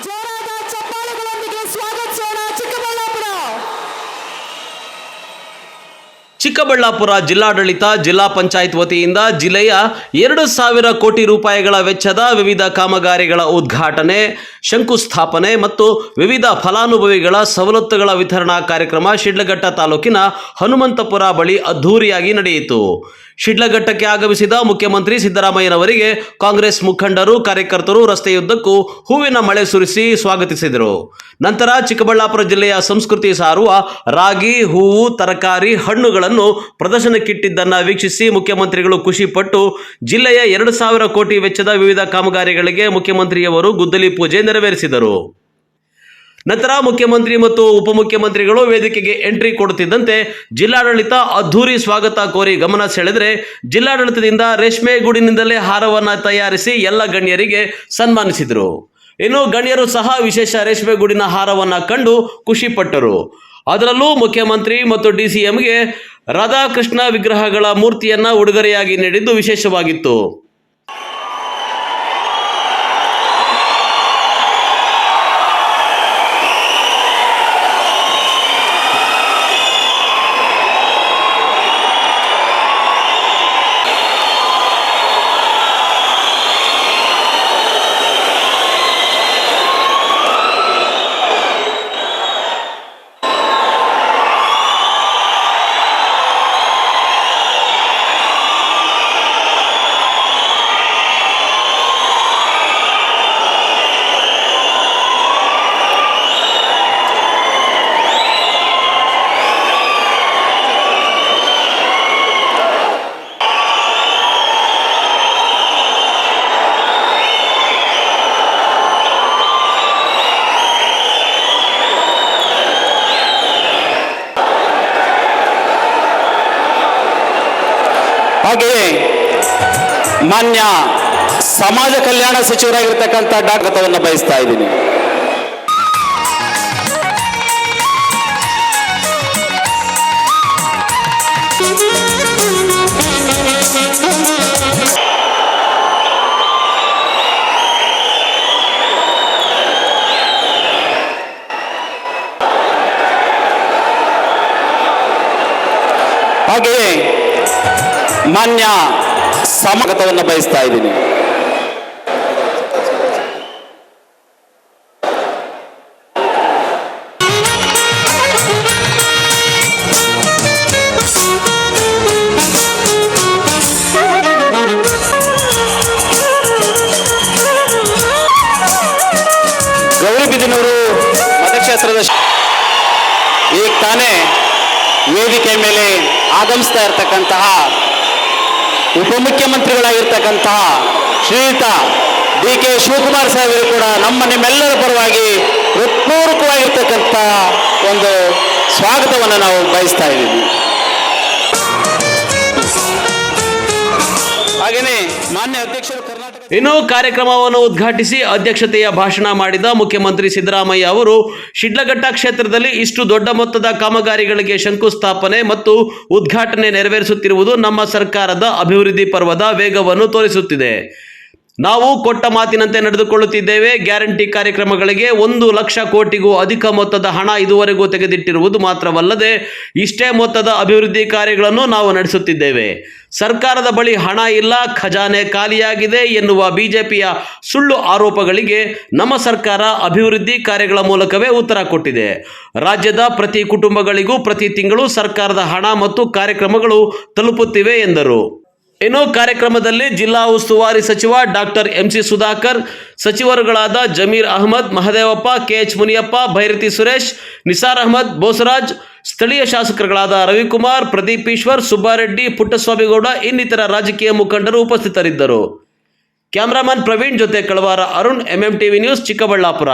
ಜೋರಾದ ಚಪ್ಪಾಳೆಗಳೊಂದಿಗೆ ಸ್ವಾಗತಿಸೋಣ ಚಿಕ್ಕಬಳ್ಳಾಪುರ. ಚಿಕ್ಕಬಳ್ಳಾಪುರ ಜಿಲ್ಲಾಡಳಿತ ಜಿಲ್ಲಾ ಪಂಚಾಯತ್ ವತಿಯಿಂದ ಜಿಲ್ಲೆಯ 2,000 ಕೋಟಿ ರೂಪಾಯಿಗಳ ವೆಚ್ಚದ ವಿವಿಧ ಕಾಮಗಾರಿಗಳ ಉದ್ಘಾಟನೆ, ಶಂಕುಸ್ಥಾಪನೆ ಮತ್ತು ವಿವಿಧ ಫಲಾನುಭವಿಗಳ ಸವಲತ್ತುಗಳ ವಿತರಣಾ ಕಾರ್ಯಕ್ರಮ ಶಿಡ್ಲಘಟ್ಟ ತಾಲೂಕಿನ ಹನುಮಂತಪುರ ಬಳಿ ಅದ್ಧೂರಿಯಾಗಿ ನಡೆಯಿತು. ಶಿಡ್ಲಘಟ್ಟಕ್ಕೆ ಆಗಮಿಸಿದ ಮುಖ್ಯಮಂತ್ರಿ ಸಿದ್ದರಾಮಯ್ಯನವರಿಗೆ ಕಾಂಗ್ರೆಸ್ ಮುಖಂಡರು, ಕಾರ್ಯಕರ್ತರು ರಸ್ತೆಯುದ್ದಕ್ಕೂ ಹೂವಿನ ಮಳೆ ಸುರಿಸಿ ಸ್ವಾಗತಿಸಿದರು. ನಂತರ ಚಿಕ್ಕಬಳ್ಳಾಪುರ ಜಿಲ್ಲೆಯ ಸಂಸ್ಕೃತಿ ಸಾರುವ ರಾಗಿ, ಹೂವು, ತರಕಾರಿ, ಹಣ್ಣುಗಳನ್ನು ಪ್ರದರ್ಶನಕ್ಕಿಟ್ಟಿದ್ದನ್ನು ವೀಕ್ಷಿಸಿ ಮುಖ್ಯಮಂತ್ರಿಗಳು ಖುಷಿಪಟ್ಟು ಜಿಲ್ಲೆಯ 2,000 ಕೋಟಿ ವೆಚ್ಚದ ವಿವಿಧ ಕಾಮಗಾರಿಗಳಿಗೆ ಮುಖ್ಯಮಂತ್ರಿಯವರು ಗುದ್ದಲಿ ಪೂಜೆ ನೆರವೇರಿಸಿದರು. ನಂತರ ಮುಖ್ಯಮಂತ್ರಿ ಮತ್ತು ಉಪಮುಖ್ಯಮಂತ್ರಿಗಳು ವೇದಿಕೆಗೆ ಎಂಟ್ರಿ ಕೊಡುತ್ತಿದ್ದಂತೆ ಜಿಲ್ಲಾಡಳಿತ ಅದ್ಧೂರಿ ಸ್ವಾಗತ ಕೋರಿ ಗಮನ ಸೆಳೆದರೆ ಜಿಲ್ಲಾಡಳಿತದಿಂದ ರೇಷ್ಮೆ ಗೂಡಿನಿಂದಲೇ ಹಾರವನ್ನು ತಯಾರಿಸಿ ಎಲ್ಲ ಗಣ್ಯರಿಗೆ ಸನ್ಮಾನಿಸಿದರು. ಇನ್ನು ಗಣ್ಯರು ಸಹ ವಿಶೇಷ ರೇಷ್ಮೆ ಗೂಡಿನ ಹಾರವನ್ನು ಕಂಡು ಖುಷಿಪಟ್ಟರು. ಅದರಲ್ಲೂ ಮುಖ್ಯಮಂತ್ರಿ ಮತ್ತು ಡಿಸಿಎಂಗೆ ರಾಧಾಕೃಷ್ಣ ವಿಗ್ರಹಗಳ ಮೂರ್ತಿಯನ್ನು ಉಡುಗೊರೆಯಾಗಿ ನೀಡಿದ್ದು ವಿಶೇಷವಾಗಿತ್ತು. ಹಾಗೆಯೇ ಮಾನ್ಯ ಸಮಾಜ ಕಲ್ಯಾಣ ಸಚಿವರಾಗಿರ್ತಕ್ಕಂಥ ಡಾಕ್ಟರ್ವನ್ನು ಬಯಸ್ತಾ ಇದ್ದೀನಿ. ಹಾಗೆಯೇ ಮಾನ್ಯ ಸಮಾಗತವನ್ನು ಬಯಸ್ತಾ ಇದ್ದೀನಿ. ಗೌರಿಬಿದನೂರು ಮತಕ್ಷೇತ್ರದ ಈಗ ತಾನೇ ವೇದಿಕೆ ಮೇಲೆ ಆಗಮಿಸ್ತಾ ಇರತಕ್ಕಂತಹ ಉಪಮುಖ್ಯಮಂತ್ರಿಗಳಾಗಿರ್ತಕ್ಕಂತಹ ಶ್ರೀಯುತ ಡಿ.ಕೆ. ಶಿವಕುಮಾರ್ ಸಾಹೇಬರು ಕೂಡ ನಿಮ್ಮೆಲ್ಲರ ಪರವಾಗಿ ಹೃತ್ಪೂರ್ವಕವಾಗಿರ್ತಕ್ಕಂಥ ಒಂದು ಸ್ವಾಗತವನ್ನು ನಾವು ಬಯಸ್ತಾ ಇದ್ದೀವಿ. ಹಾಗೆಯೇ ಮಾನ್ಯ ಅಧ್ಯಕ್ಷರು ಇನ್ನು ಕಾರ್ಯಕ್ರಮವನ್ನು ಉದ್ಘಾಟಿಸಿ ಅಧ್ಯಕ್ಷತೆಯ ಭಾಷಣ ಮಾಡಿದ ಮುಖ್ಯಮಂತ್ರಿ ಸಿದ್ದರಾಮಯ್ಯ ಅವರು ಶಿಡ್ಲಘಟ್ಟ ಕ್ಷೇತ್ರದಲ್ಲಿ ಇಷ್ಟು ದೊಡ್ಡ ಮೊತ್ತದ ಕಾಮಗಾರಿಗಳಿಗೆ ಶಂಕುಸ್ಥಾಪನೆ ಮತ್ತು ಉದ್ಘಾಟನೆ ನೆರವೇರಿಸುತ್ತಿರುವುದು ನಮ್ಮ ಸರ್ಕಾರದ ಅಭಿವೃದ್ಧಿ ಪರ್ವದ ವೇಗವನ್ನು ತೋರಿಸುತ್ತಿದೆ. ನಾವು ಕೊಟ್ಟ ಮಾತಿನಂತೆ ನಡೆದುಕೊಳ್ಳುತ್ತಿದ್ದೇವೆ. ಗ್ಯಾರಂಟಿ ಕಾರ್ಯಕ್ರಮಗಳಿಗೆ 1 ಲಕ್ಷ ಕೋಟಿಗೂ ಅಧಿಕ ಮೊತ್ತದ ಹಣ ಇದುವರೆಗೂ ತೆಗೆದಿಟ್ಟಿರುವುದು ಮಾತ್ರವಲ್ಲದೆ ಇಷ್ಟೇ ಮೊತ್ತದ ಅಭಿವೃದ್ಧಿ ಕಾರ್ಯಗಳನ್ನು ನಾವು ನಡೆಸುತ್ತಿದ್ದೇವೆ. ಸರ್ಕಾರದ ಬಳಿ ಹಣ ಇಲ್ಲ, ಖಜಾನೆ ಖಾಲಿಯಾಗಿದೆ ಎನ್ನುವ ಬಿಜೆಪಿಯ ಸುಳ್ಳು ಆರೋಪಗಳಿಗೆ ನಮ್ಮ ಸರ್ಕಾರ ಅಭಿವೃದ್ಧಿ ಕಾರ್ಯಗಳ ಮೂಲಕವೇ ಉತ್ತರ ಕೊಟ್ಟಿದೆ. ರಾಜ್ಯದ ಪ್ರತಿ ಕುಟುಂಬಗಳಿಗೂ ಪ್ರತಿ ತಿಂಗಳು ಸರ್ಕಾರದ ಹಣ ಮತ್ತು ಕಾರ್ಯಕ್ರಮಗಳು ತಲುಪುತ್ತಿವೆ ಎಂದರು. ಇನ್ನು ಕಾರ್ಯಕ್ರಮದಲ್ಲಿ ಜಿಲ್ಲಾ ಉಸ್ತುವಾರಿ ಸಚಿವ ಡಾಕ್ಟರ್ ಎಂ.ಸಿ. ಸುಧಾಕರ್, ಸಚಿವರುಗಳಾದ ಜಮೀರ್ ಅಹಮದ್, ಮಹದೇವಪ್ಪ, ಕೆ.ಎಚ್. ಮುನಿಯಪ್ಪ, ಭೈರತಿ ಸುರೇಶ್, ನಿಸಾರ್ ಅಹಮದ್, ಬೋಸರಾಜ್, ಸ್ಥಳೀಯ ಶಾಸಕರುಗಳಾದ ರವಿಕುಮಾರ್, ಪ್ರದೀಪ್ ಈಶ್ವರ್, ಸುಬ್ಬಾರೆಡ್ಡಿ, ಪುಟ್ಟಸ್ವಾಮಿಗೌಡ ಇನ್ನಿತರ ರಾಜಕೀಯ ಮುಖಂಡರು ಉಪಸ್ಥಿತರಿದ್ದರು. ಕ್ಯಾಮರಾಮನ್ ಪ್ರವೀಣ್ ಜೊತೆ Kalavara Arun, MM TV news, Chikkaballapur.